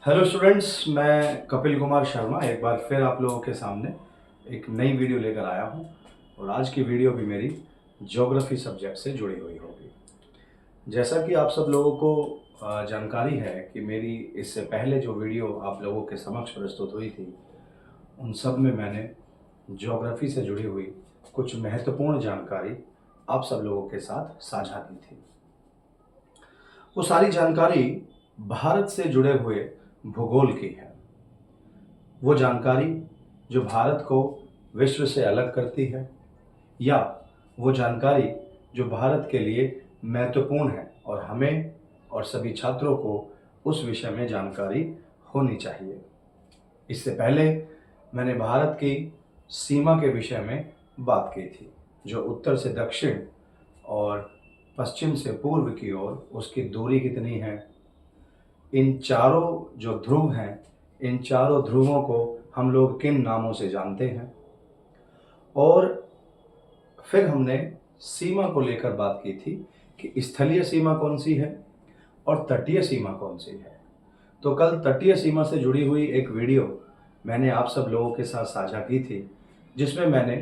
Hello students, मैं कपिल कुमार शर्मा एक बार फिर आप लोगों के सामने एक नई वीडियो लेकर आया हूं। और आज की वीडियो भी मेरी ज्योग्राफी सब्जेक्ट से जुड़ी हुई होगी। जैसा कि आप सब लोगों को जानकारी है कि मेरी इससे पहले जो वीडियो आप लोगों के समक्ष प्रस्तुत हुई थी, उन सब में मैंने ज्योग्राफी से जुड़ी हुई कुछ महत्वपूर्ण जानकारी आप सब लोगों के साथ साझा की थी। वो सारी जानकारी भारत से जुड़े हुए भूगोल की है। वो जानकारी जो भारत को विश्व से अलग करती है, या वो जानकारी जो भारत के लिए महत्वपूर्ण है और हमें और सभी छात्रों को उस विषय में जानकारी होनी चाहिए। इससे पहले मैंने भारत की सीमा के विषय में बात की थी, जो उत्तर से दक्षिण और पश्चिम से पूर्व की ओर उसकी दूरी कितनी है। इन चारों जो ध्रुव हैं, इन चारों ध्रुवों को हम लोग किन नामों से जानते हैं। और फिर हमने सीमा को लेकर बात की थी कि स्थलीय सीमा कौन सी है और तटीय सीमा कौन सी है। तो कल तटीय सीमा से जुड़ी हुई एक वीडियो मैंने आप सब लोगों के साथ साझा की थी, जिसमें मैंने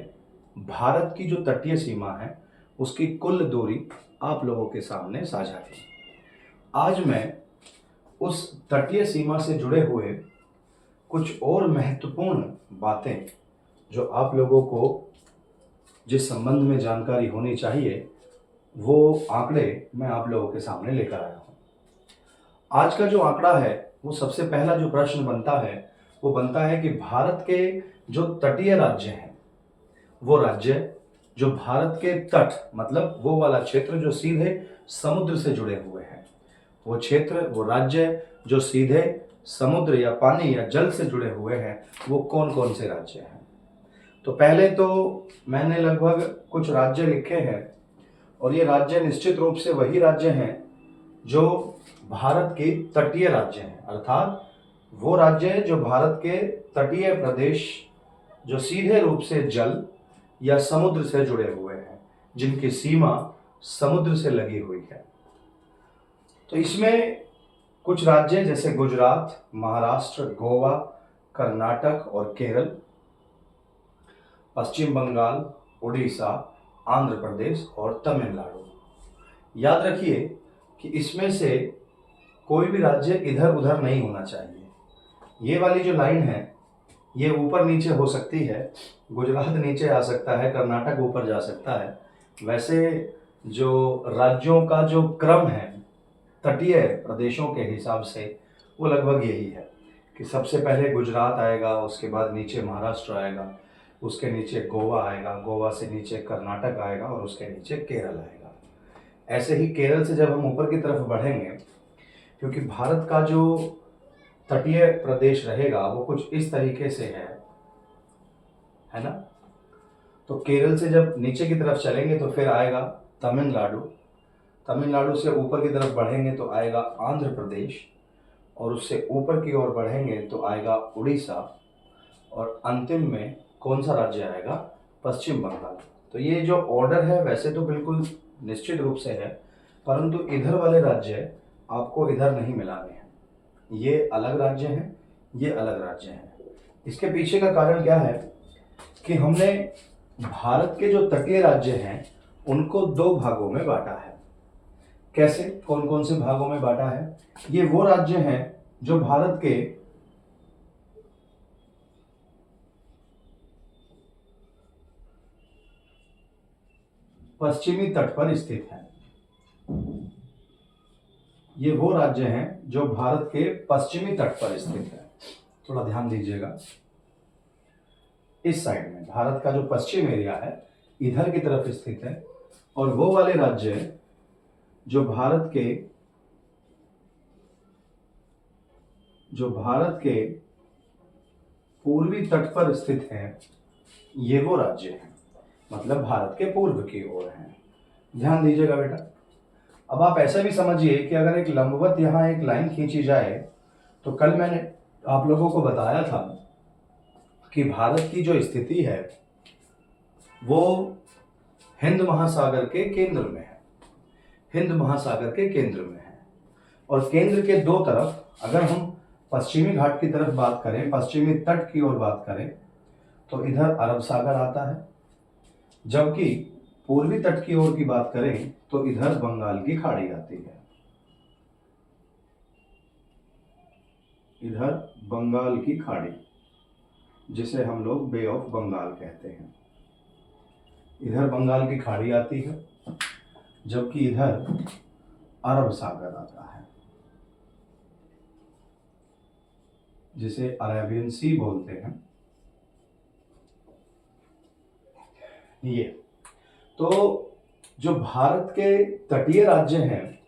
भारत की जो तटीय सीमा है उसकी कुल दूरी आप लोगों के सामने साझा की। आज मैं उस तटीय सीमा से जुड़े हुए कुछ और महत्वपूर्ण बातें जो आप लोगों को जिस संबंध में जानकारी होनी चाहिए, वो आंकड़े मैं आप लोगों के सामने लेकर आया हूँ। आज का जो आंकड़ा है, वो सबसे पहला जो प्रश्न बनता है वो बनता है कि भारत के जो तटीय राज्य हैं, वो राज्य जो भारत के तट मतलब वो वाला क्षेत्र जो सीधे समुद्र से जुड़े हुए हैं, वो क्षेत्र वो राज्य जो सीधे समुद्र या पानी या जल से जुड़े हुए हैं, वो कौन कौन से राज्य हैं। तो पहले तो मैंने लगभग कुछ राज्य लिखे हैं, और ये राज्य निश्चित रूप से वही राज्य हैं जो भारत के तटीय राज्य हैं, अर्थात वो राज्य जो भारत के तटीय प्रदेश जो सीधे रूप से जल या समुद्र से जुड़े हुए हैं, जिनकी सीमा समुद्र से लगी हुई है। तो इसमें कुछ राज्य जैसे गुजरात, महाराष्ट्र, गोवा, कर्नाटक और केरल, पश्चिम बंगाल, उड़ीसा, आंध्र प्रदेश और तमिलनाडु। याद रखिए कि इसमें से कोई भी राज्य इधर उधर नहीं होना चाहिए। ये वाली जो लाइन है ये ऊपर नीचे हो सकती है, गुजरात नीचे आ सकता है, कर्नाटक ऊपर जा सकता है। वैसे जो राज्यों का जो क्रम है तटीय प्रदेशों के हिसाब से, वो लगभग यही है कि सबसे पहले गुजरात आएगा, उसके बाद नीचे महाराष्ट्र आएगा, उसके नीचे गोवा आएगा, गोवा से नीचे कर्नाटक आएगा और उसके नीचे केरल आएगा। ऐसे ही केरल से जब हम ऊपर की तरफ बढ़ेंगे, क्योंकि भारत का जो तटीय प्रदेश रहेगा वो कुछ इस तरीके से है ना। तो केरल से जब नीचे की तरफ चलेंगे तो फिर आएगा तमिलनाडु, तमिलनाडु से ऊपर की तरफ बढ़ेंगे तो आएगा आंध्र प्रदेश, और उससे ऊपर की ओर बढ़ेंगे तो आएगा उड़ीसा, और अंतिम में कौन सा राज्य आएगा, पश्चिम बंगाल। तो ये जो ऑर्डर है वैसे तो बिल्कुल निश्चित रूप से है, परंतु इधर वाले राज्य आपको इधर नहीं मिलाने हैं। ये अलग राज्य हैं, ये अलग राज्य हैं। इसके पीछे का कारण क्या है कि हमने भारत के जो तटीय राज्य हैं उनको दो भागों में बांटा है। कैसे, कौन कौन से भागों में बांटा है? ये वो राज्य हैं जो भारत के पश्चिमी तट पर स्थित हैं। ये वो राज्य हैं जो भारत के पश्चिमी तट पर स्थित है। थोड़ा ध्यान दीजिएगा, इस साइड में भारत का जो पश्चिम एरिया है इधर की तरफ स्थित है, और वो वाले राज्य जो भारत के पूर्वी तट पर स्थित हैं, ये वो राज्य हैं, मतलब भारत के पूर्व की ओर हैं। ध्यान दीजिएगा बेटा। अब आप ऐसा भी समझिए कि अगर एक लंबवत यहाँ एक लाइन खींची जाए, तो कल मैंने आप लोगों को बताया था कि भारत की जो स्थिति है वो हिंद महासागर के केंद्र में है, हिंद महासागर के केंद्र में है। और केंद्र के दो तरफ अगर हम पश्चिमी घाट की तरफ बात करें, पश्चिमी तट की ओर बात करें, तो इधर अरब सागर आता है, जबकि पूर्वी तट की ओर की बात करें तो इधर बंगाल की खाड़ी आती है। इधर बंगाल की खाड़ी, जिसे हम लोग बे ऑफ बंगाल कहते हैं, इधर बंगाल की खाड़ी आती है, जबकि इधर अरब सागर आता है, जिसे अरेबियन सी बोलते हैं। ये तो जो भारत के तटीय राज्य हैं,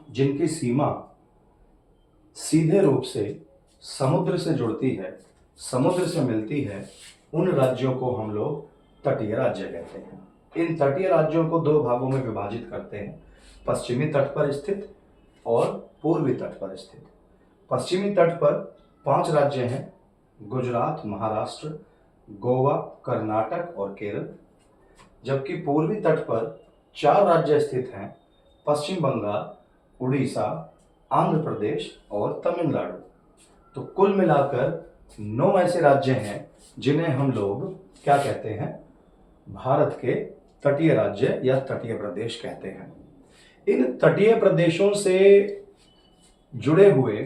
जिनकी सीमा सीधे रूप से समुद्र से जुड़ती है, समुद्र से मिलती है, उन राज्यों को हम लोग तटीय राज्य कहते हैं। इन तटीय राज्यों को दो भागों में विभाजित करते हैं, पश्चिमी तट पर स्थित और पूर्वी तट पर स्थित। पश्चिमी तट पर 5 राज्य हैं, गुजरात, महाराष्ट्र, गोवा, कर्नाटक और केरल। जबकि पूर्वी तट पर 4 राज्य स्थित हैं, पश्चिम बंगाल, उड़ीसा, आंध्र प्रदेश और तमिलनाडु। तो कुल मिलाकर 9 ऐसे राज्य हैं जिन्हें हम लोग क्या कहते हैं, भारत के तटीय राज्य या तटीय प्रदेश कहते हैं। इन तटीय प्रदेशों से जुड़े हुए,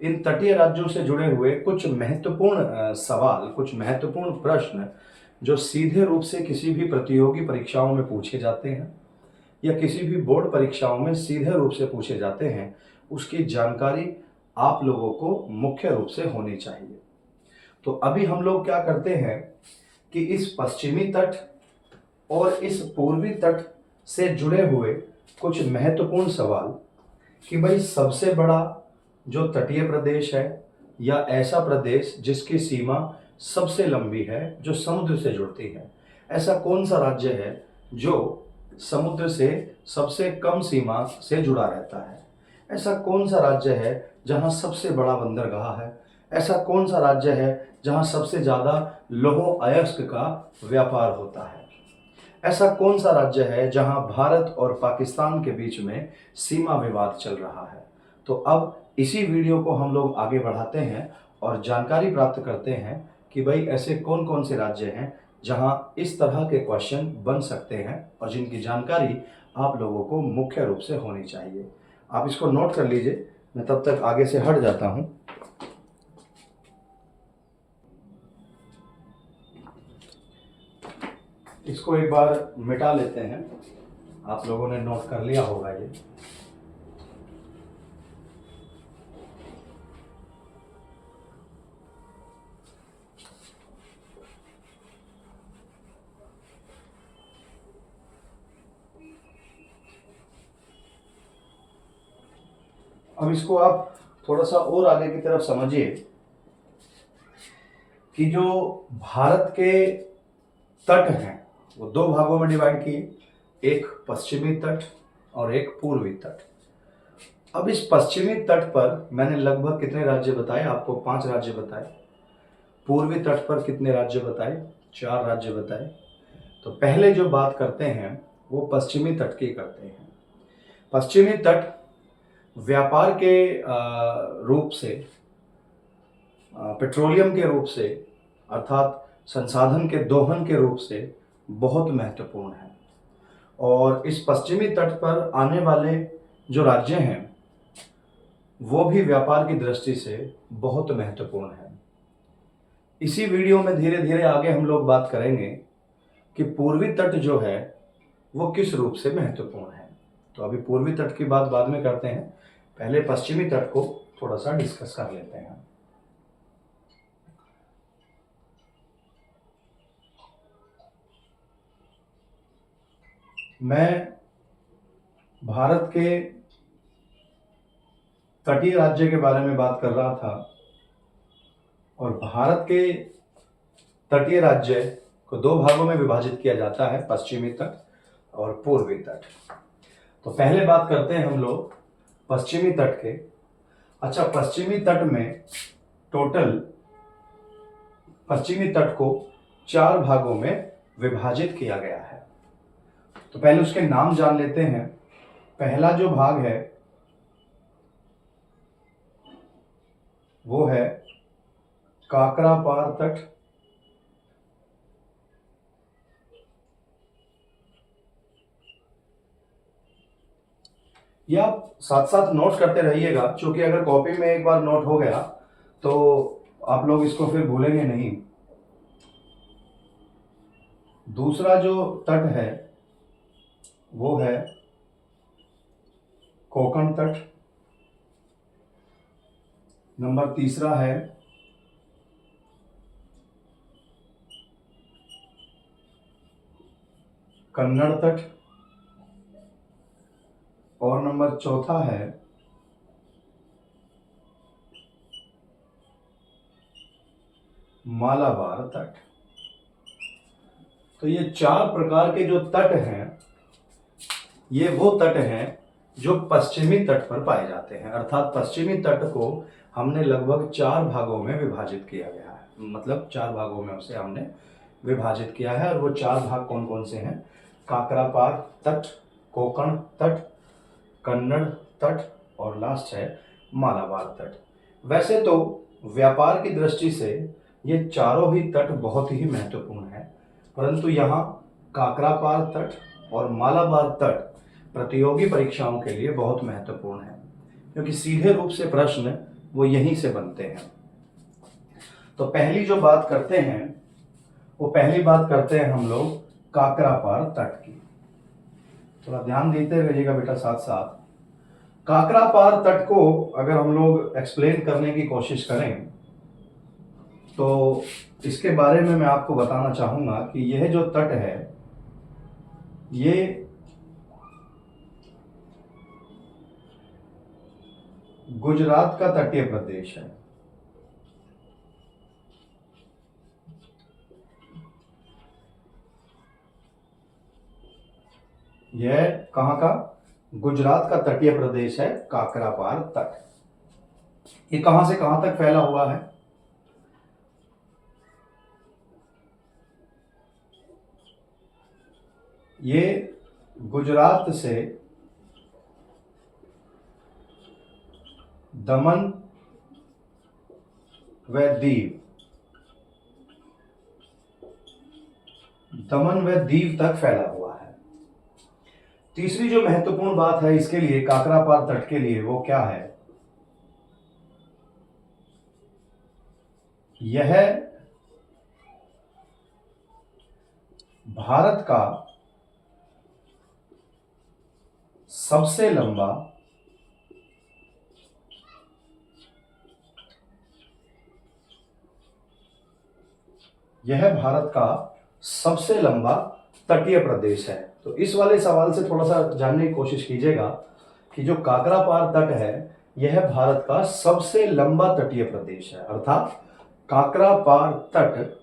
इन तटीय राज्यों से जुड़े हुए कुछ महत्वपूर्ण सवाल, कुछ महत्वपूर्ण प्रश्न जो सीधे रूप से किसी भी प्रतियोगी परीक्षाओं में पूछे जाते हैं या किसी भी बोर्ड परीक्षाओं में सीधे रूप से पूछे जाते हैं, उसकी जानकारी आप लोगों को मुख्य रूप से होनी चाहिए। तो अभी हम लोग क्या करते हैं कि इस पश्चिमी तट और इस पूर्वी तट से जुड़े हुए कुछ महत्वपूर्ण सवाल कि भाई सबसे बड़ा जो तटीय प्रदेश है या ऐसा प्रदेश जिसकी सीमा सबसे लंबी है, जो समुद्र से जुड़ती है, ऐसा कौन सा राज्य है जो समुद्र से सबसे कम सीमा से जुड़ा रहता है, ऐसा कौन सा राज्य है जहां सबसे बड़ा बंदरगाह है, ऐसा कौन सा राज्य है जहां सबसे ज़्यादा लौह अयस्क का व्यापार होता है, ऐसा कौन सा राज्य है जहां भारत और पाकिस्तान के बीच में सीमा विवाद चल रहा है। तो अब इसी वीडियो को हम लोग आगे बढ़ाते हैं और जानकारी प्राप्त करते हैं कि भाई ऐसे कौन कौन से राज्य हैं जहां इस तरह के क्वेश्चन बन सकते हैं और जिनकी जानकारी आप लोगों को मुख्य रूप से होनी चाहिए। आप इसको नोट कर लीजिए, मैं तब तक आगे से हट जाता हूं। इसको एक बार मिटा लेते हैं, आप लोगों ने नोट कर लिया होगा ये। अब इसको आप थोड़ा सा और आगे की तरफ समझिए कि जो भारत के तट हैं वो 2 भागों में डिवाइड किए, एक पश्चिमी तट और एक पूर्वी तट। अब इस पश्चिमी तट पर मैंने लगभग कितने राज्य बताए आपको, 5 राज्य बताए। पूर्वी तट पर कितने राज्य बताए, 4 राज्य बताए। तो पहले जो बात करते हैं वो पश्चिमी तट की करते हैं। पश्चिमी तट व्यापार के रूप से, पेट्रोलियम के रूप से, अर्थात संसाधन के दोहन के रूप से बहुत महत्वपूर्ण है। और इस पश्चिमी तट पर आने वाले जो राज्य हैं वो भी व्यापार की दृष्टि से बहुत महत्वपूर्ण है। इसी वीडियो में धीरे धीरे आगे हम लोग बात करेंगे कि पूर्वी तट जो है वो किस रूप से महत्वपूर्ण है। तो अभी पूर्वी तट की बात बाद में करते हैं, पहले पश्चिमी तट को थोड़ा सा डिस्कस कर लेते हैं। मैं भारत के तटीय राज्य के बारे में बात कर रहा था और भारत के तटीय राज्य को 2 भागों में विभाजित किया जाता है, पश्चिमी तट और पूर्वी तट। तो पहले बात करते हैं हम लोग पश्चिमी तट के। अच्छा, पश्चिमी तट में टोटल पश्चिमी तट को 4 भागों में विभाजित किया गया है। तो पहले उसके नाम जान लेते हैं। पहला जो भाग है वो है काकरापार तट, ये आप साथ साथ नोट करते रहिएगा, क्योंकि अगर कॉपी में एक बार नोट हो गया तो आप लोग इसको फिर भूलेंगे नहीं। दूसरा जो तट है वो है कोंकण तट। नंबर तीसरा है कन्नड़ तट। और नंबर चौथा है मालाबार तट। तो ये चार प्रकार के जो तट हैं, ये वो तट हैं जो पश्चिमी तट पर पाए जाते हैं। अर्थात पश्चिमी तट को हमने लगभग 4 भागों में विभाजित किया गया है, मतलब 4 भागों में उसे हमने विभाजित किया है। और वो 4 भाग कौन कौन से हैं? काकरापार तट, कोंकण तट, कन्नड़ तट और लास्ट है मालाबार तट। वैसे तो व्यापार की दृष्टि से ये चारों ही तट बहुत ही महत्वपूर्ण है, परंतु यहाँ काकरापार तट और मालाबार तट प्रतियोगी परीक्षाओं के लिए बहुत महत्वपूर्ण है, क्योंकि सीधे रूप से प्रश्न वो यहीं से बनते हैं। तो पहली जो बात करते हैं वो पहली बात करते हैं हम लोग काकरापार तट की। थोड़ा ध्यान देते रहिएगा बेटा साथ साथ। काकरापार तट को अगर हम लोग एक्सप्लेन करने की कोशिश करें तो इसके बारे में मैं आपको बताना चाहूंगा कि यह जो तट है ये गुजरात का तटीय प्रदेश है। यह कहां का? गुजरात का तटीय प्रदेश है काकरापार तट। ये कहां से कहां तक फैला हुआ है? ये गुजरात से दमन व दीव, तक फैला हुआ है। तीसरी जो महत्वपूर्ण बात है इसके लिए, काकरापार तट के लिए, वो क्या है? यह भारत का सबसे लंबा तटीय प्रदेश है। तो इस वाले सवाल से थोड़ा सा जानने की कोशिश कीजिएगा कि जो काकरापार तट है यह भारत का सबसे लंबा तटीय प्रदेश है। अर्थात काकरापार तट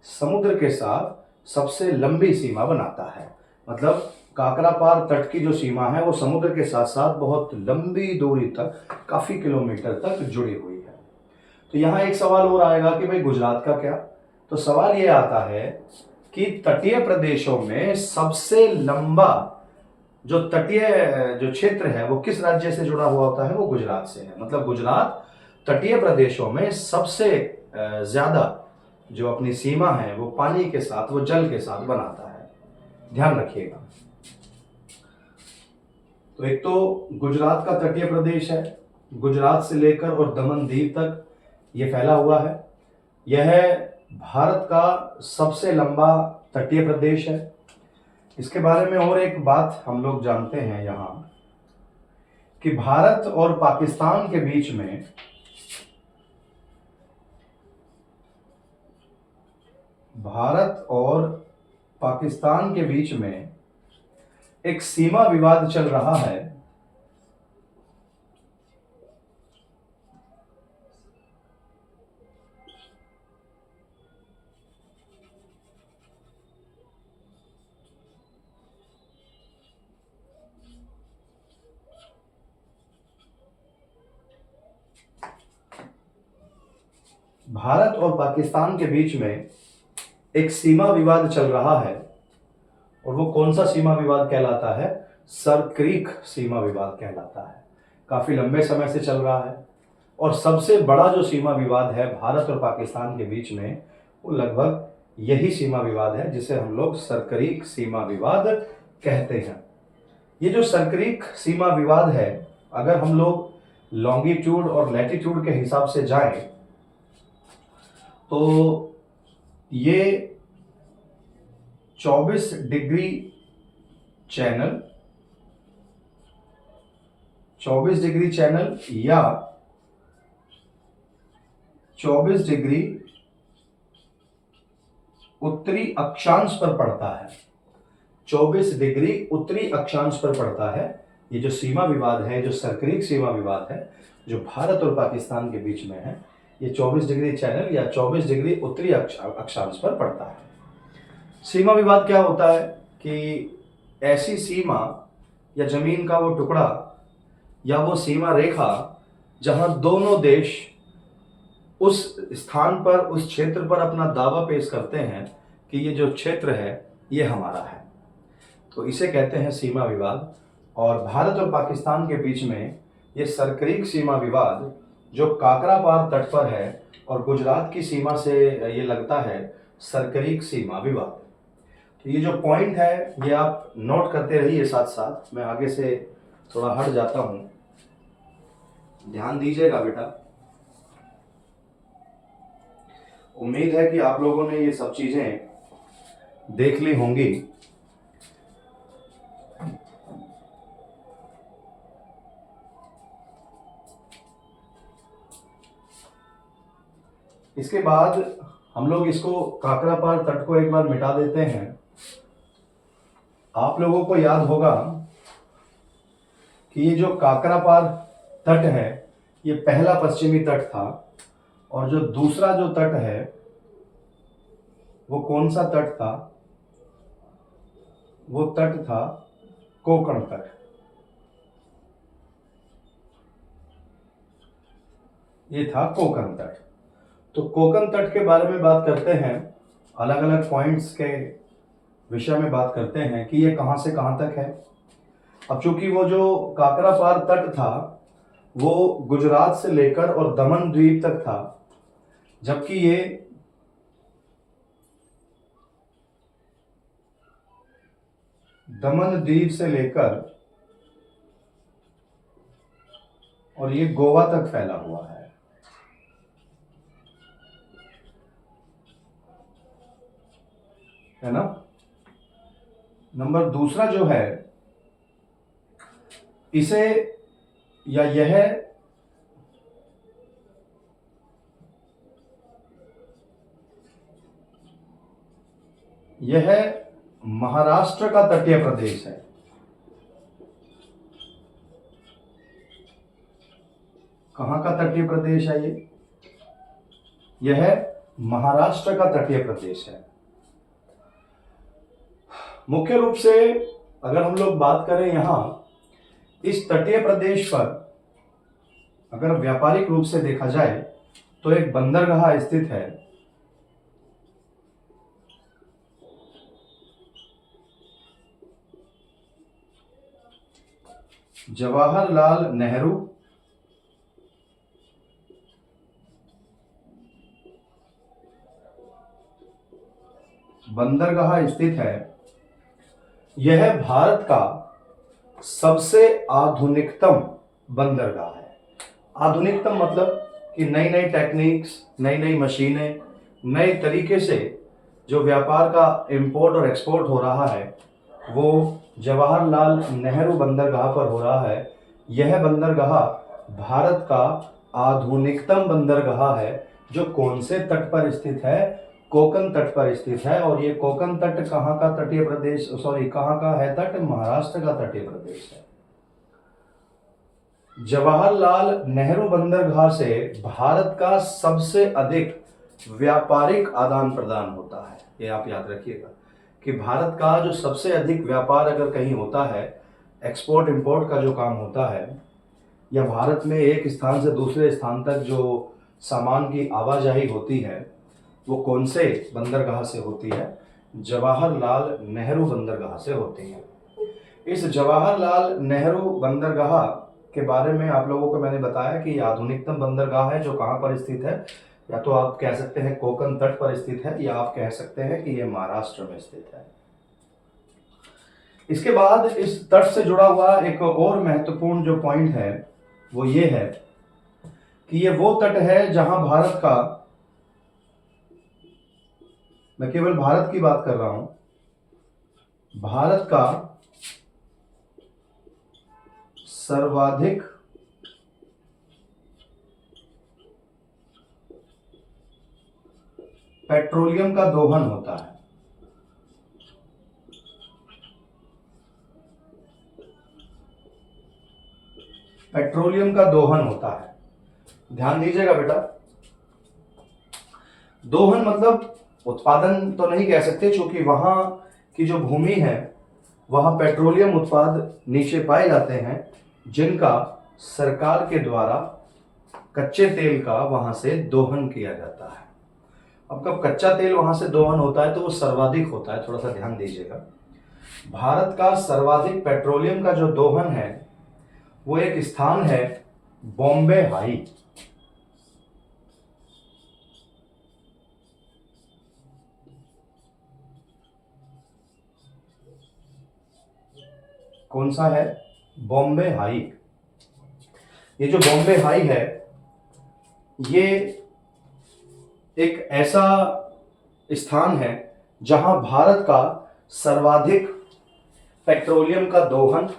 समुद्र के साथ सबसे लंबी सीमा बनाता है। मतलब काकरापार तट की जो सीमा है वो समुद्र के साथ साथ बहुत लंबी दूरी तक, काफी किलोमीटर तक जुड़ी हुई है। तो यहाँ एक सवाल और आएगा कि भाई गुजरात का क्या? तो सवाल ये आता है कि तटीय प्रदेशों में सबसे लंबा जो तटीय जो क्षेत्र है वो किस राज्य से जुड़ा हुआ होता है? वो गुजरात से है। मतलब गुजरात तटीय प्रदेशों में सबसे ज्यादा जो अपनी सीमा है वो पानी के साथ, वो जल के साथ बनाता है। ध्यान रखिएगा। तो एक तो गुजरात का तटीय प्रदेश है, गुजरात से लेकर और दमन दीव तक ये फैला हुआ है। यह भारत का सबसे लंबा तटीय प्रदेश है। इसके बारे में और एक बात हम लोग जानते हैं यहाँ कि भारत और पाकिस्तान के बीच में एक सीमा विवाद चल रहा है। भारत और पाकिस्तान के बीच में एक सीमा विवाद चल रहा है, और वो कौन सा सीमा विवाद कहलाता है? सर क्रीक सीमा विवाद कहलाता है। काफी लंबे समय से चल रहा है। और सबसे बड़ा जो सीमा विवाद है भारत और पाकिस्तान के बीच में, वो लगभग यही सीमा विवाद है जिसे हम लोग सरकरीक सीमा विवाद कहते हैं। ये जो सरकरीक सीमा विवाद है, अगर हम लोग लॉन्गिट्यूड और लैटिट्यूड के हिसाब से जाएं तो ये 24 डिग्री चैनल, 24 डिग्री चैनल या 24 डिग्री उत्तरी अक्षांश पर पड़ता है। 24 डिग्री उत्तरी अक्षांश पर पड़ता है। ये जो सीमा विवाद है, जो सरकरीक सीमा विवाद है, जो भारत और पाकिस्तान के बीच में है, ये 24 डिग्री चैनल या 24 डिग्री उत्तरी अक्षांश पर पड़ता है। सीमा विवाद क्या होता है कि ऐसी सीमा या जमीन का वो टुकड़ा या वो सीमा रेखा जहां दोनों देश उस स्थान पर, उस क्षेत्र पर अपना दावा पेश करते हैं कि ये जो क्षेत्र है ये हमारा है, तो इसे कहते हैं सीमा विवाद। और भारत और पाकिस्तान के बीच में ये सरकरीक सीमा विवाद जो काकरापार तट पर है और गुजरात की सीमा से ये लगता है, सरकरीक सीमा विवाद। तो ये जो पॉइंट है ये आप नोट करते रहिए साथ साथ। मैं आगे से थोड़ा हट जाता हूं, ध्यान दीजिएगा बेटा। उम्मीद है कि आप लोगों ने ये सब चीजें देख ली होंगी। इसके बाद हम लोग इसको काकरापार तट को एक बार मिटा देते हैं। आप लोगों को याद होगा कि ये जो काकरापार तट है ये पहला पश्चिमी तट था, और जो दूसरा जो तट है वो कौन सा तट था? वो तट था कोंकण तट। ये था कोंकण तट। तो कोंकण तट के बारे में बात करते हैं, अलग अलग पॉइंट्स के विषय में बात करते हैं कि ये कहां से कहां तक है। अब चूंकि वो जो काकरापार तट था वो गुजरात से लेकर और दमन द्वीप तक था, जबकि ये दमन द्वीप से लेकर और ये गोवा तक फैला हुआ है ना। नंबर दूसरा जो है, इसे या यह महाराष्ट्र का तटीय प्रदेश है। कहां का तटीय प्रदेश है ये? यह महाराष्ट्र का तटीय प्रदेश है। मुख्य रूप से अगर हम लोग बात करें यहां इस तटीय प्रदेश पर, अगर व्यापारिक रूप से देखा जाए तो एक बंदरगाह स्थित है। जवाहरलाल नेहरू बंदरगाह स्थित है। यह भारत का सबसे आधुनिकतम बंदरगाह है। आधुनिकतम मतलब कि नई नई टेक्निक्स, नई नई मशीनें, नए तरीके से जो व्यापार का इंपोर्ट और एक्सपोर्ट हो रहा है वो जवाहरलाल नेहरू बंदरगाह पर हो रहा है। यह बंदरगाह भारत का आधुनिकतम बंदरगाह है जो कौन से तट पर स्थित है? कोंकण तट पर स्थित है। और ये कोंकण तट कहाँ का तटीय प्रदेश, कहाँ का है तट? महाराष्ट्र का तटीय प्रदेश है। जवाहरलाल नेहरू बंदरगाह से भारत का सबसे अधिक व्यापारिक आदान प्रदान होता है। ये आप याद रखिएगा कि भारत का जो सबसे अधिक व्यापार अगर कहीं होता है, एक्सपोर्ट इंपोर्ट का जो काम होता है, या भारत में एक स्थान से दूसरे स्थान तक जो सामान की आवाजाही होती है, वो कौन से बंदरगाह से होती है? जवाहरलाल नेहरू बंदरगाह से होती है। इस जवाहरलाल नेहरू बंदरगाह के बारे में आप लोगों को मैंने बताया कि आधुनिकतम बंदरगाह है जो कहाँ पर स्थित है। या तो आप कह सकते हैं कोकण तट पर स्थित है, या आप कह सकते हैं कि ये महाराष्ट्र में स्थित है। इसके बाद इस तट से जुड़ा हुआ एक और महत्वपूर्ण जो पॉइंट है वो ये है कि ये वो तट है जहां भारत का, मैं केवल भारत की बात कर रहा हूं, भारत का सर्वाधिक पेट्रोलियम का दोहन होता है। पेट्रोलियम का दोहन होता है। ध्यान दीजिएगा बेटा, दोहन मतलब उत्पादन तो नहीं कह सकते, क्योंकि वहां की जो भूमि है वहां पेट्रोलियम उत्पाद नीचे पाए जाते हैं जिनका सरकार के द्वारा कच्चे तेल का वहां से दोहन किया जाता है। अब कब कच्चा तेल वहां से दोहन होता है तो वो सर्वाधिक होता है, थोड़ा सा ध्यान दीजिएगा। भारत का सर्वाधिक पेट्रोलियम का जो दोहन है वो एक स्थान है बॉम्बे हाई। कौन सा है? बॉम्बे हाई। ये जो बॉम्बे हाई है ये एक ऐसा स्थान है जहां भारत का सर्वाधिक पेट्रोलियम का दोहन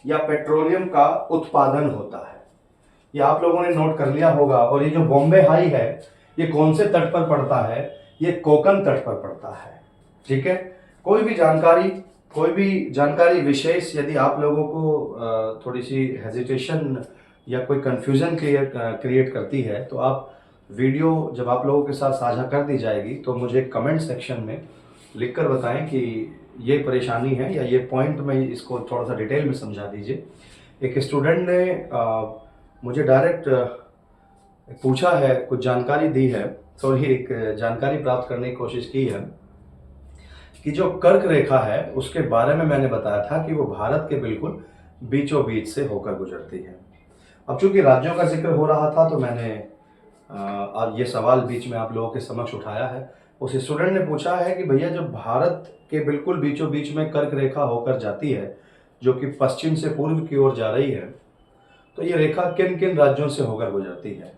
या पेट्रोलियम का उत्पादन होता है। ये आप लोगों ने नोट कर लिया होगा। और ये जो बॉम्बे हाई है ये कौन से तट पर पड़ता है? ये कोकण तट पर पड़ता है। ठीक है। कोई भी जानकारी विशेष यदि आप लोगों को थोड़ी सी हेजिटेशन या कोई कंफ्यूजन क्रिएट करती है तो आप वीडियो जब आप लोगों के साथ साझा कर दी जाएगी तो मुझे कमेंट सेक्शन में लिखकर बताएं कि ये परेशानी है या ये पॉइंट में इसको थोड़ा सा डिटेल में समझा दीजिए। एक स्टूडेंट ने मुझे डायरेक्ट पूछा है, कुछ जानकारी दी है, सॉरी एक जानकारी प्राप्त करने की कोशिश की है कि जो कर्क रेखा है उसके बारे में मैंने बताया था कि वो भारत के बिल्कुल बीचों बीच से होकर गुजरती है। अब चूंकि राज्यों का जिक्र हो रहा था तो मैंने अब ये सवाल बीच में आप लोगों के समक्ष उठाया है। उस स्टूडेंट ने पूछा है कि भैया जब भारत के बिल्कुल बीचों बीच में कर्क रेखा होकर जाती है जो कि पश्चिम से पूर्व की ओर जा रही है, तो ये रेखा किन किन राज्यों से होकर गुजरती है?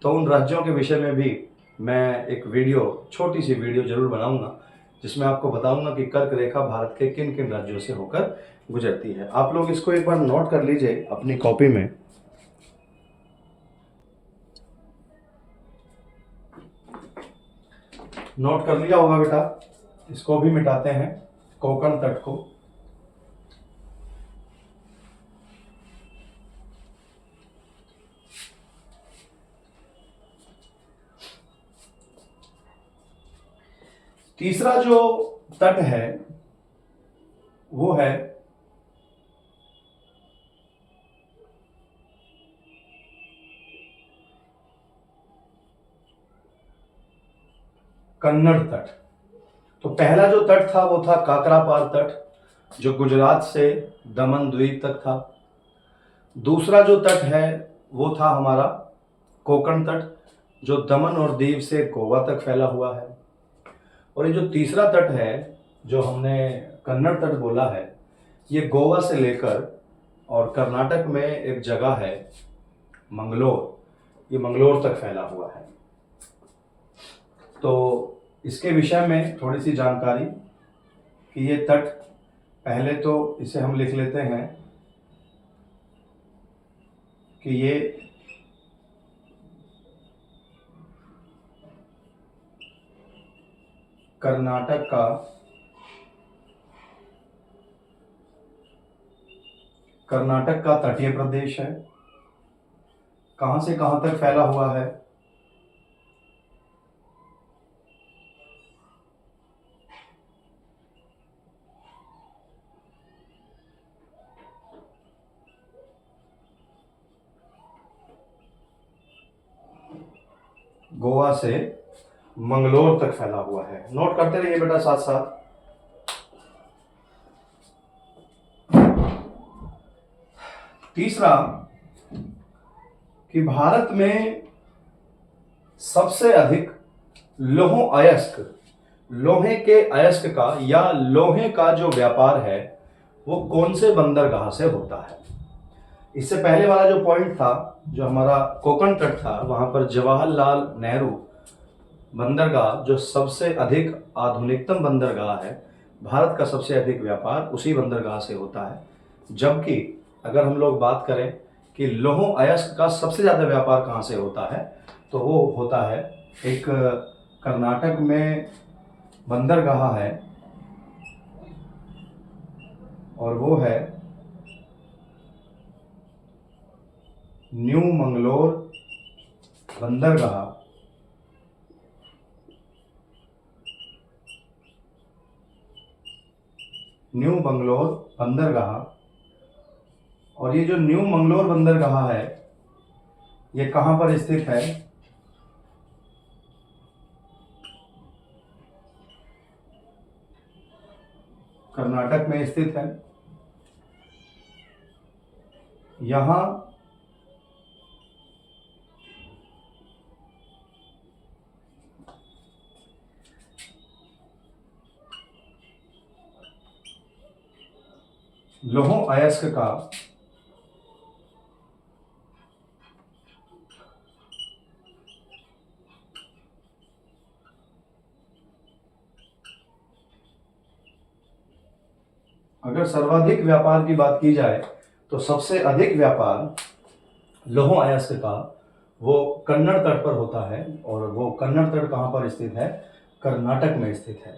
तो उन राज्यों के विषय में भी मैं एक वीडियो, छोटी सी वीडियो जरूर बनाऊंगा जिसमें आपको बताऊंगा कि कर्क रेखा भारत के किन किन राज्यों से होकर गुजरती है। आप लोग इसको एक बार नोट कर लीजिए अपनी कॉपी में। नोट कर लिया होगा बेटा। इसको भी मिटाते हैं, कोकण तट को। तीसरा जो तट है वो है कन्नड़ तट। तो पहला जो तट था वो था काकरापार तट जो गुजरात से दमन द्वीप तक था। दूसरा जो तट है वो था हमारा कोकण तट जो दमन और दीव से गोवा तक फैला हुआ है। और ये जो तीसरा तट है जो हमने कन्नड़ तट बोला है ये गोवा से लेकर और कर्नाटक में एक जगह है मंगलोर, ये मंगलोर तक फैला हुआ है। तो इसके विषय में थोड़ी सी जानकारी कि ये तट, पहले तो इसे हम लिख लेते हैं कि ये कर्नाटक का तटीय प्रदेश है। कहां से कहां तक फैला हुआ है? गोवा से मंगलोर तक फैला हुआ है। नोट करते रहिए बेटा साथ साथ। तीसरा कि भारत में सबसे अधिक लोह अयस्क, लोहे के अयस्क का या लोहे का जो व्यापार है वो कौन से बंदरगाह से होता है। इससे पहले वाला जो पॉइंट था, जो हमारा कोकण तट था, वहां पर जवाहरलाल नेहरू बंदरगाह जो सबसे अधिक आधुनिकतम बंदरगाह है, भारत का सबसे अधिक व्यापार उसी बंदरगाह से होता है। जबकि अगर हम लोग बात करें कि लौह अयस्क का सबसे ज़्यादा व्यापार कहाँ से होता है, तो वो होता है एक कर्नाटक में बंदरगाह है और वो है न्यू मंगलोर बंदरगाह। न्यू बंगलोर बंदरगाह, और ये जो न्यू मंगलोर बंदरगाह है ये कहाँ पर स्थित है? कर्नाटक में स्थित है। यहाँ लौह अयस्क का अगर सर्वाधिक व्यापार की बात की जाए तो सबसे अधिक व्यापार लौह अयस्क का वो कन्नड़ तट पर होता है, और वो कन्नड़ तट कहाँ पर स्थित है? कर्नाटक में स्थित है।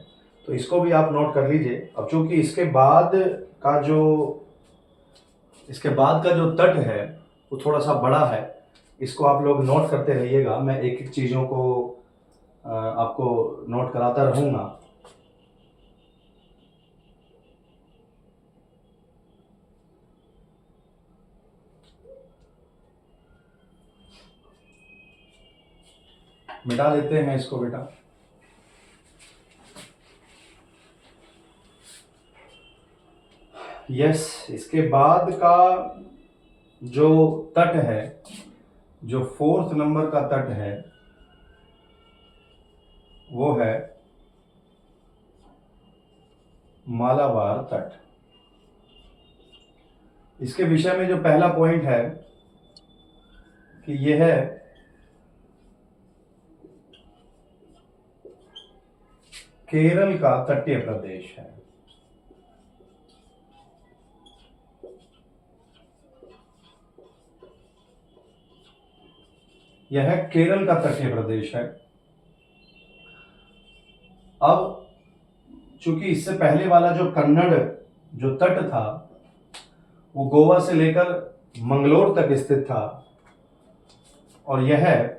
तो इसको भी आप नोट कर लीजिए। अब चूंकि इसके बाद का जो तट है वो थोड़ा सा बड़ा है, इसको आप लोग नोट करते रहिएगा। मैं एक एक चीज़ों को आपको नोट कराता रहूँगा। मिटा देते हैं इसको बेटा। यस, इसके बाद का जो तट है, जो 4th नंबर का तट है, वो है मालाबार तट। इसके विषय में जो पहला पॉइंट है कि यह है केरल का तटीय प्रदेश है। यह केरल का तटीय प्रदेश है। अब चूंकि इससे पहले वाला जो कन्नड़ जो तट था वो गोवा से लेकर मंगलोर तक स्थित था, और यह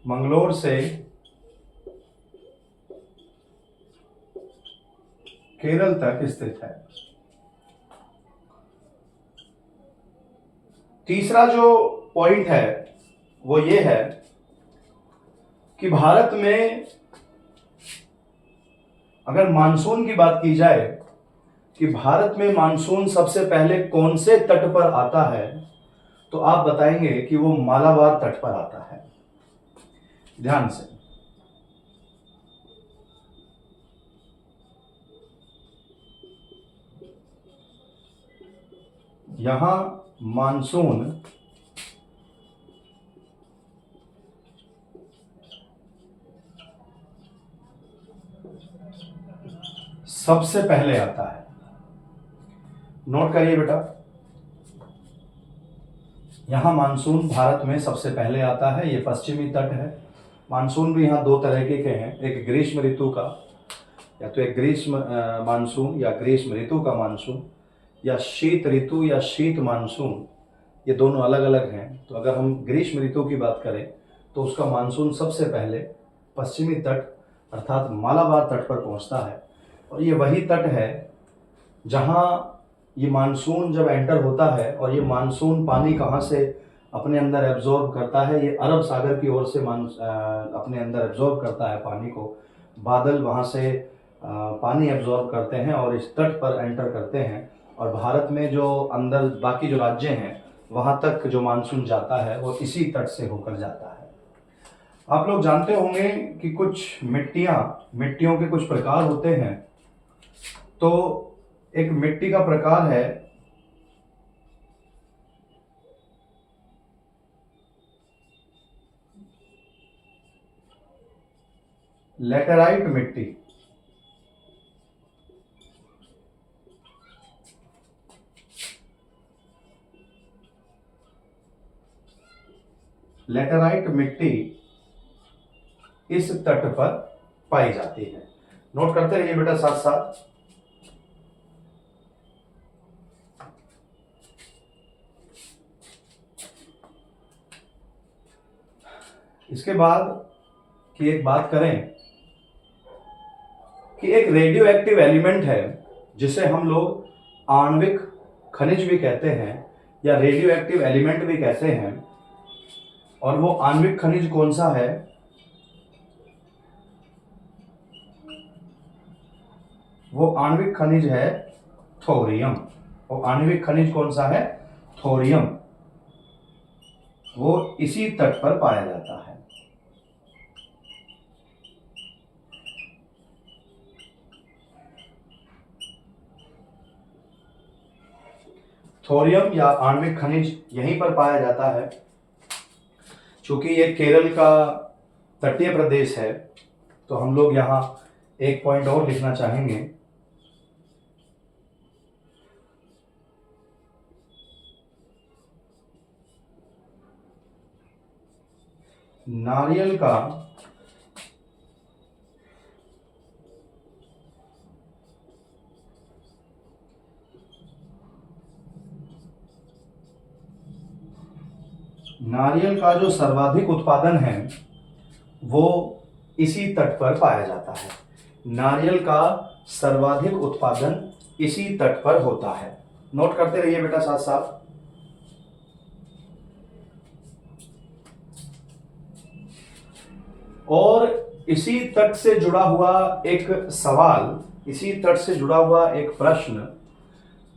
मंगलोर से केरल तक स्थित है। तीसरा जो पॉइंट है वो ये है कि भारत में अगर मानसून की बात की जाए कि भारत में मानसून सबसे पहले कौन से तट पर आता है, तो आप बताएंगे कि वो मालाबार तट पर आता है। ध्यान से, यहां मानसून सबसे पहले आता है। नोट करिए बेटा, यहां मानसून भारत में सबसे पहले आता है। ये पश्चिमी तट है। मानसून भी यहाँ दो तरह के हैं, एक ग्रीष्म ऋतु का, या तो एक ग्रीष्म मानसून या ग्रीष्म ऋतु का मानसून, या शीत ऋतु या शीत मानसून, ये दोनों अलग अलग हैं। तो अगर हम ग्रीष्म ऋतु की बात करें तो उसका मानसून सबसे पहले पश्चिमी तट अर्थात मालाबार तट पर पहुंचता है, और ये वही तट है जहां ये मानसून जब एंटर होता है, और ये मानसून पानी कहाँ से अपने अंदर एब्जॉर्ब करता है? ये अरब सागर की ओर से अपने अंदर एब्जॉर्ब करता है पानी को। बादल वहाँ से पानी एब्जॉर्ब करते हैं और इस तट पर एंटर करते हैं, और भारत में जो अंदर बाकी जो राज्य हैं वहाँ तक जो मानसून जाता है वो इसी तट से होकर जाता है। आप लोग जानते होंगे कि कुछ मिट्टियों के कुछ प्रकार होते हैं। तो एक मिट्टी का प्रकार है लैटेराइट मिट्टी। लैटेराइट मिट्टी इस तट पर पाई जाती है। नोट करते रहिए बेटा साथ साथ। इसके बाद की एक बात करें कि एक रेडियो एक्टिव एलिमेंट है जिसे हम लोग आणविक खनिज भी कहते हैं या रेडियो एक्टिव एलिमेंट भी कहते हैं। और वो आणविक खनिज कौन सा है? वो आणविक खनिज है थोरियम। वो आणविक खनिज कौन सा है? थोरियम। वो इसी तट पर पाया जाता है। थोरियम या आणविक खनिज यहीं पर पाया जाता है। चूंकि ये केरल का तटीय प्रदेश है तो हम लोग यहाँ एक पॉइंट और लिखना चाहेंगे। नारियल का जो सर्वाधिक उत्पादन है वो इसी तट पर पाया जाता है। नारियल का सर्वाधिक उत्पादन इसी तट पर होता है। नोट करते रहिए बेटा साथ साथ। और इसी तट से जुड़ा हुआ एक सवाल, इसी तट से जुड़ा हुआ एक प्रश्न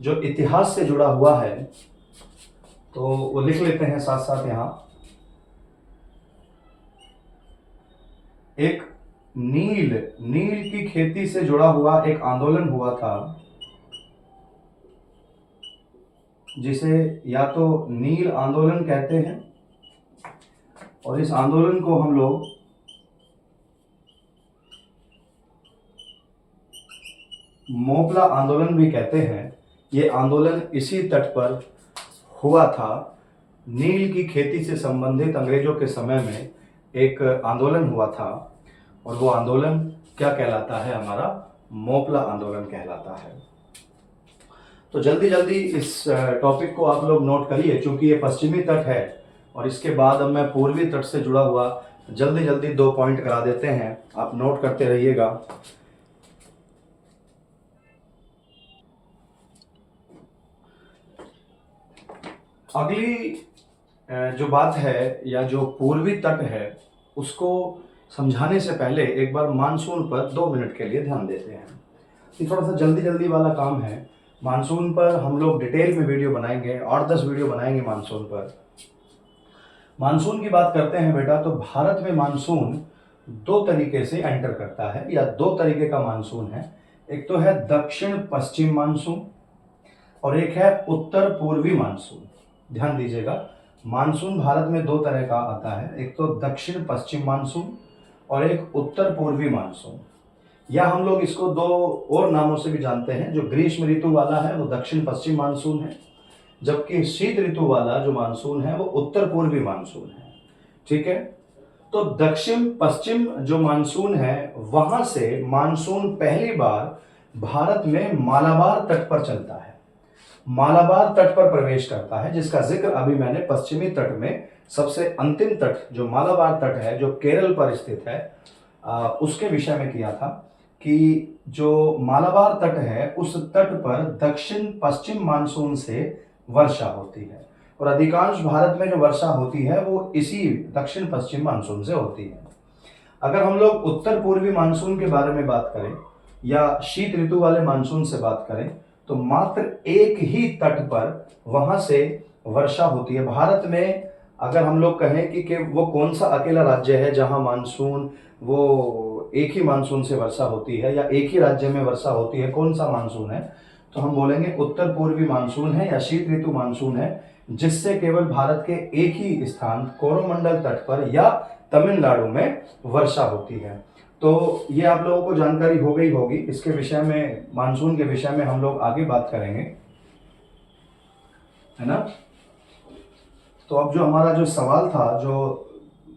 जो इतिहास से जुड़ा हुआ है, तो वो लिख लेते हैं साथ साथ यहां। एक नील की खेती से जुड़ा हुआ एक आंदोलन हुआ था जिसे या तो नील आंदोलन कहते हैं, और इस आंदोलन को हम लोग मोपला आंदोलन भी कहते हैं। ये आंदोलन इसी तट पर हुआ था। नील की खेती से संबंधित अंग्रेजों के समय में एक आंदोलन हुआ था, और वो आंदोलन क्या कहलाता है? हमारा मोपला आंदोलन कहलाता है। तो जल्दी जल्दी इस टॉपिक को आप लोग नोट करिए, क्योंकि ये पश्चिमी तट है और इसके बाद अब मैं पूर्वी तट से जुड़ा हुआ जल्दी जल्दी 2 पॉइंट करा देते हैं। आप नोट करते रहिएगा। अगली जो बात है या जो पूर्वी तट है उसको समझाने से पहले एक बार मानसून पर 2 मिनट के लिए ध्यान देते हैं। ये थोड़ा सा जल्दी जल्दी वाला काम है। मानसून पर हम लोग डिटेल में वीडियो बनाएंगे, 8-10 वीडियो बनाएंगे मानसून पर। मानसून की बात करते हैं बेटा, तो भारत में मानसून 2 तरीके से एंटर करता है या 2 तरीके का मानसून है। एक तो है दक्षिण पश्चिम मानसून और एक है उत्तर पूर्वी मानसून। ध्यान दीजिएगा, मानसून भारत में 2 तरह का आता है, एक तो दक्षिण पश्चिम मानसून और एक उत्तर पूर्वी मानसून। या हम लोग इसको 2 और नामों से भी जानते हैं। जो ग्रीष्म ऋतु वाला है वो दक्षिण पश्चिम मानसून है, जबकि शीत ऋतु वाला जो मानसून है वो उत्तर पूर्वी मानसून है। ठीक है, तो दक्षिण पश्चिम जो मानसून है वहां से मानसून पहली बार भारत में मालाबार तट पर चलता है, मालाबार तट पर प्रवेश करता है, जिसका जिक्र अभी मैंने पश्चिमी तट में सबसे अंतिम तट जो मालाबार तट है जो केरल पर स्थित है उसके विषय में किया था कि जो मालाबार तट है उस तट पर दक्षिण पश्चिम मानसून से वर्षा होती है, और अधिकांश भारत में जो वर्षा होती है वो इसी दक्षिण पश्चिम मानसून से होती है। अगर हम लोग उत्तर पूर्वी मानसून के बारे में बात करें या शीत ऋतु वाले मानसून से बात करें तो मात्र एक ही तट पर वहां से वर्षा होती है। भारत में अगर हम लोग कहें कि वो कौन सा अकेला राज्य है जहां मानसून वो एक ही मानसून से वर्षा होती है या एक ही राज्य में वर्षा होती है, कौन सा मानसून है, तो हम बोलेंगे उत्तर पूर्वी मानसून है या शीत ऋतु मानसून है, जिससे केवल भारत के एक ही स्थान कोरोमंडल तट पर या तमिलनाडु में वर्षा होती है। तो ये आप लोगों को जानकारी हो गई होगी। इसके विषय में, मानसून के विषय में हम लोग आगे बात करेंगे, है ना। तो अब जो हमारा जो सवाल था, जो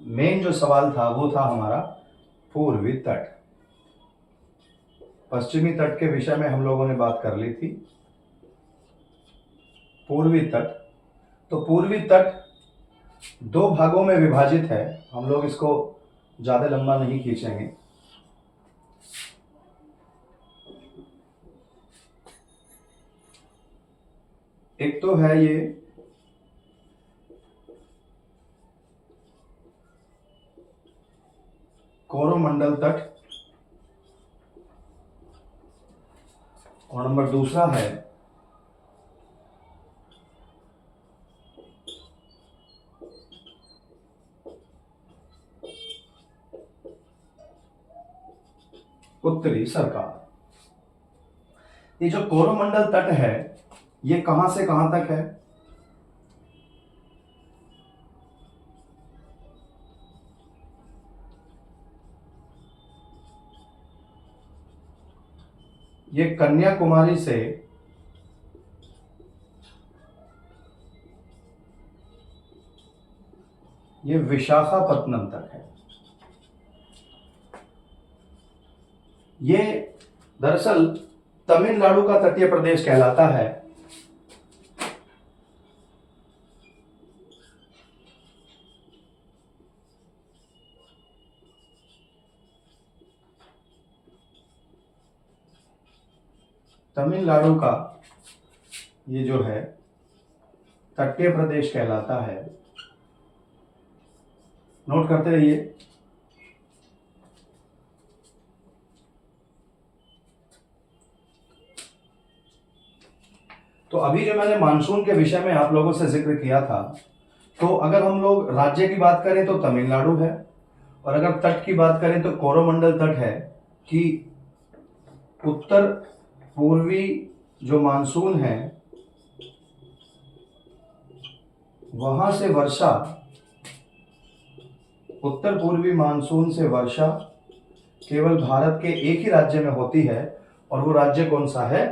मेन जो सवाल था वो था हमारा पूर्वी तट। पश्चिमी तट के विषय में हम लोगों ने बात कर ली थी। पूर्वी तट, तो पूर्वी तट दो भागों में विभाजित है। हम लोग इसको ज्यादा लंबा नहीं खींचेंगे। एक तो है ये कोरोमंडल तट और नंबर दूसरा है उत्तरी सरकार। ये जो कोरोमंडल तट है ये कहां से कहां तक है? ये कन्याकुमारी से ये विशाखापत्तनम तक है। ये दरअसल तमिलनाडु का तटीय प्रदेश कहलाता है। तमिलनाडु का ये जो है तटीय प्रदेश कहलाता है। नोट करते रहिए। तो अभी जो मैंने मानसून के विषय में आप लोगों से जिक्र किया था, तो अगर हम लोग राज्य की बात करें तो तमिलनाडु है, और अगर तट की बात करें तो कोरोमंडल तट है। कि उत्तर पूर्वी जो मानसून है वहां से वर्षा, उत्तर पूर्वी मानसून से वर्षा केवल भारत के एक ही राज्य में होती है, और वो राज्य कौन सा है?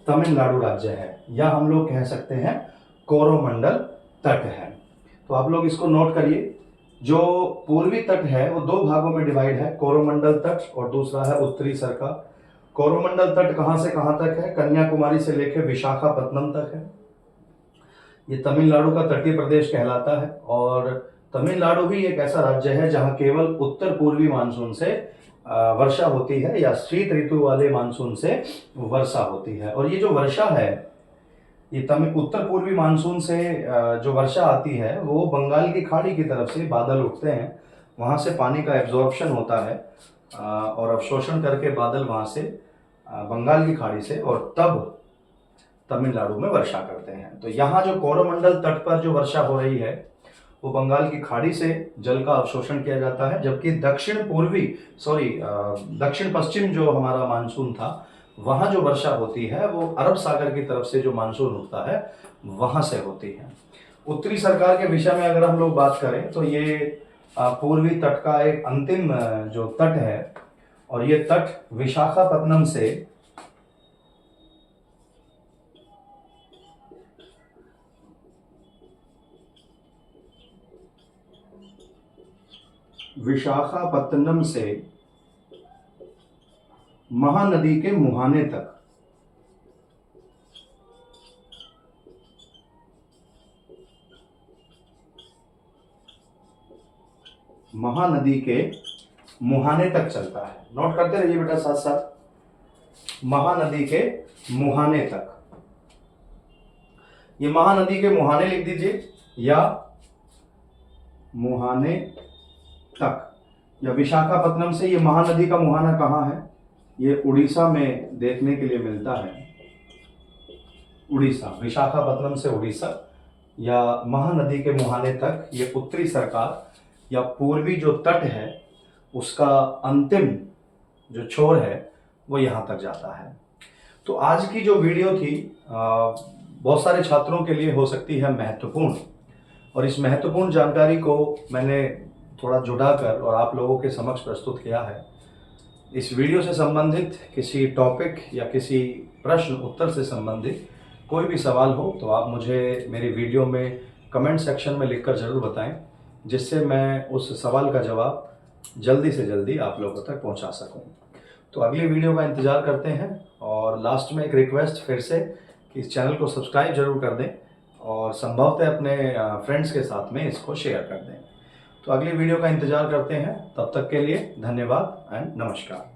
तमिलनाडु राज्य है, या हम लोग कह सकते हैं कोरोमंडल तट है। तो आप लोग इसको नोट करिए। जो पूर्वी तट है वो दो भागों में डिवाइड है, कोरोमंडल तट और दूसरा है उत्तरी सरकार। कोरोमंडल तट कहां से कहां तक है? कन्याकुमारी से लेकर विशाखापत्तनम तक है। ये तमिलनाडु का तटीय प्रदेश कहलाता है, और तमिलनाडु भी एक ऐसा राज्य है जहां केवल उत्तर पूर्वी मानसून से वर्षा होती है, या शीत ऋतु वाले मानसून से वर्षा होती है। और ये जो वर्षा है ये उत्तर पूर्वी मानसून से जो वर्षा आती है वो बंगाल की खाड़ी की तरफ से बादल उठते हैं, वहां से पानी का एब्जॉर्प्शन होता है और अवशोषण करके बादल वहां से बंगाल की खाड़ी से, और तब तमिलनाडु में वर्षा करते हैं। तो यहाँ जो कोरोमंडल तट पर जो वर्षा हो रही है वो बंगाल की खाड़ी से जल का अवशोषण किया जाता है, जबकि दक्षिण पश्चिम जो हमारा मानसून था वहां जो वर्षा होती है वो अरब सागर की तरफ से जो मानसून उठता है वहां से होती है। उत्तरी सरकार के विषय में अगर हम लोग बात करें तो ये पूर्वी तट का एक अंतिम जो तट है, और ये तट विशाखापत्तनम से महानदी के मुहाने तक, महानदी के मुहाने तक चलता है। नोट करते रहिए बेटा साथ साथ, महानदी के मुहाने तक। ये महानदी के मुहाने लिख दीजिए, या मुहाने तक, या विशाखापत्तनम से ये महानदी का मुहाना कहां है? ये उड़ीसा में देखने के लिए मिलता है। उड़ीसा, विशाखापत्तनम से उड़ीसा या महानदी के मुहाने तक ये उत्तरी सरकार या पूर्वी जो तट है उसका अंतिम जो छोर है वो यहाँ तक जाता है। तो आज की जो वीडियो थी बहुत सारे छात्रों के लिए हो सकती है महत्वपूर्ण, और इस महत्वपूर्ण जानकारी को मैंने थोड़ा जुड़ाकर और आप लोगों के समक्ष प्रस्तुत किया है। इस वीडियो से संबंधित किसी टॉपिक या किसी प्रश्न उत्तर से संबंधित कोई भी सवाल हो तो आप मुझे मेरी वीडियो में कमेंट सेक्शन में लिखकर ज़रूर बताएं, जिससे मैं उस सवाल का जवाब जल्दी से जल्दी आप लोगों तक पहुंचा सकूं। तो अगली वीडियो का इंतज़ार करते हैं, और लास्ट में एक रिक्वेस्ट फिर से कि इस चैनल को सब्सक्राइब जरूर कर दें और संभवतः अपने फ्रेंड्स के साथ में इसको शेयर कर दें। तो अगली वीडियो का इंतज़ार करते हैं, तब तक के लिए धन्यवाद एंड नमस्कार।